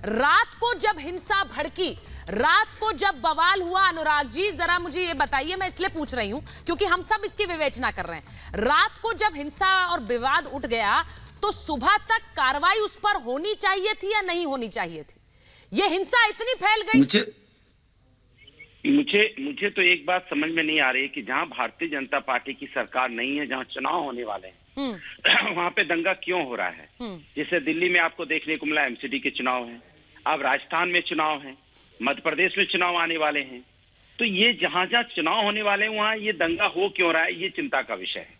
रात को जब हिंसा भड़की, रात को जब बवाल हुआ, अनुराग जी जरा मुझे ये बताइए, मैं इसलिए पूछ रही हूं क्योंकि हम सब इसकी विवेचना कर रहे हैं। रात को जब हिंसा और विवाद उठ गया तो सुबह तक कार्रवाई उस पर होनी चाहिए थी या नहीं होनी चाहिए थी? ये हिंसा इतनी फैल गई। मुझे तो एक बात समझ में नहीं आ रही है कि जहां भारतीय जनता पार्टी की सरकार नहीं है, जहां चुनाव होने वाले हैं वहां पे दंगा क्यों हो रहा है। जैसे दिल्ली में आपको देखने को मिला एमसीडी के चुनाव हैं, अब राजस्थान में चुनाव है, मध्य प्रदेश में चुनाव आने वाले हैं, तो ये जहां जहां चुनाव होने वाले हैं वहां ये दंगा हो क्यों रहा है, ये चिंता का विषय है।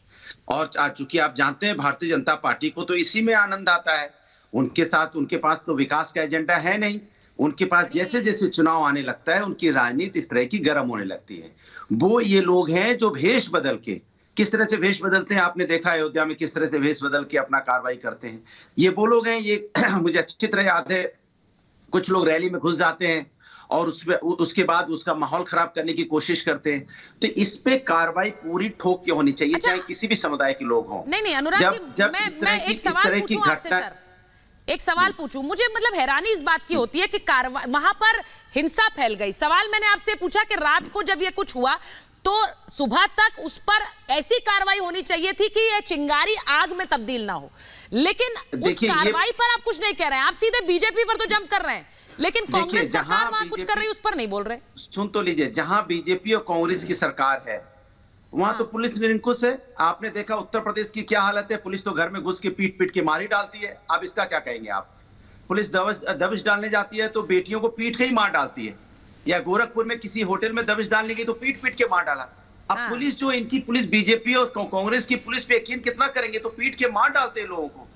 और चूंकि आप जानते हैं भारतीय जनता पार्टी को तो इसी में आनंद आता है, उनके साथ उनके पास तो विकास का एजेंडा है नहीं, उनके पास जैसे जैसे चुनाव आने लगता है उनकी राजनीति इस तरह की गर्म होने लगती है। वो ये लोग हैं जो भेष बदल के, किस तरह से भेष बदलते हैं आपने देखा अयोध्या में, किस तरह से भेष बदल के अपना कार्रवाई करते हैं। ये वो लोग हैं, ये मुझे अच्छी तरह याद है, कुछ लोग रैली में घुस जाते हैं और उसके बाद उसका माहौल खराब करने की कोशिश करते हैं। तो इस पे कार्रवाई पूरी ठोक के होनी चाहिए, चाहे किसी भी समुदाय के लोग हों। नहीं अनुराग जी, मैं एक सवाल पूछूं आपसे सर, एक सवाल पूछूं, मुझे मतलब हैरानी इस बात की होती है कि कार्रवाई, वहां पर हिंसा फैल गई। सवाल मैंने आपसे पूछा कि रात को जब ये कुछ हुआ तो सुबह तक उस पर ऐसी कार्रवाई होनी चाहिए थी कि ये चिंगारी आग में तब्दील ना हो, लेकिन उस कार्रवाई पर आप कुछ नहीं कह रहे हैं, आप सीधे बीजेपी पर तो जंप कर रहे हैं, लेकिन कांग्रेस सरकार वहां कुछ कर रही है उस पर नहीं बोल रहे। सुन तो लीजिए, जहां बीजेपी और कांग्रेस की सरकार है वहां तो पुलिस निरंकुश है। आपने देखा उत्तर प्रदेश की क्या हालत है, पुलिस तो घर में घुस के पीट पीट के मार ही डालती है। अब इसका क्या कहेंगे आप? पुलिस दबिश डालने जाती है तो बेटियों को पीट के ही मार डालती है, या गोरखपुर में किसी होटल में दबिश डालने गई तो पीट पीट के मार डाला। अब पुलिस जो इनकी पुलिस बीजेपी और कांग्रेस की पुलिस पे यकीन कितना करेंगे, तो पीट के मार डालते हैं लोगों को।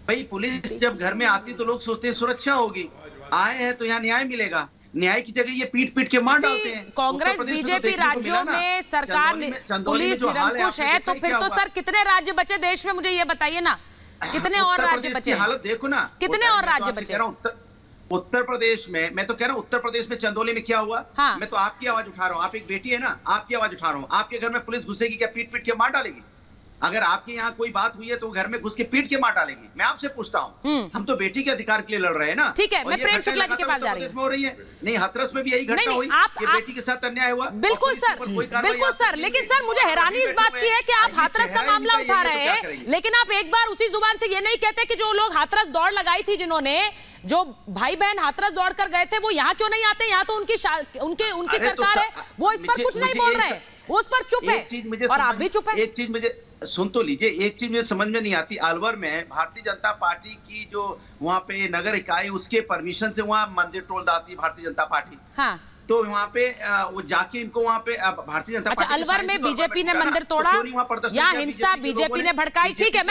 भाई पुलिस जब घर में आती तो लोग सोचते हैं सुरक्षा होगी, आए हैं तो यहाँ न्याय मिलेगा, न्याय की जगह ये पीट पीट के मार डालते हैं। कांग्रेस बीजेपी राज्यों में सरकार पुलिस निरंकुश है, तो फिर तो सर कितने राज्य बचे देश में, मुझे ये बताइए ना, कितने और राज्य बचे? हालत देखो ना, कितने और राज्य बचे? उत्तर प्रदेश में, मैं तो कह रहा हूँ उत्तर प्रदेश में चंदौली में क्या हुआ। मैं तो आपकी आवाज उठा रहा हूँ, आप एक बेटी है ना, आपकी आवाज उठा रहा हूँ। आपके घर में पुलिस घुसेगी क्या पीट पीट के मार डालेगी? अगर आपके यहाँ कोई बात हुई है तो घर में घुस के पीट के मार डालेंगे? मैं आपसे पूछता हूँ, हम तो बेटी के अधिकार के लिए लड़ रहे हैं ना। ठीक है, मैं प्रेम शुक्ला जी के पास जा रही हूँ। हो रही है नहीं, हाथरस में भी यही घटना हुई कि बेटी के साथ अन्याय हुआ। बिल्कुल सर, बिल्कुल सर, लेकिन सर मुझे हैरानी इस बात की है कि आप हाथरस का मामला उठा रहे हैं, लेकिन आप एक बार उसी जुबान से ये नहीं कहते कि जो लोग हाथरस दौड़ लगाई थी, जिन्होंने, जो भाई बहन हाथरस दौड़ कर गए थे, वो यहाँ क्यों नहीं आते? यहाँ तो उनकी सरकार है, वो इस पर कुछ नहीं बोल रहे, वो उस पर चुप है और आप भी चुप है। एक चीज मुझे सुन तो लीजिए, एक चीज मुझे समझ में नहीं आती, अलवर में भारतीय जनता पार्टी की जो वहां पे नगर इकाई, उसके परमिशन से वहां मंदिर तोड़ डालती है भारतीय जनता पार्टी। हाँ। तो वहां पे वो जाके इनको वहां पे भारतीय जनता पार्टी, अलवर में बीजेपी ने मंदिर तोड़ा या हिंसा बीजेपी ने भड़काई, ठीक है।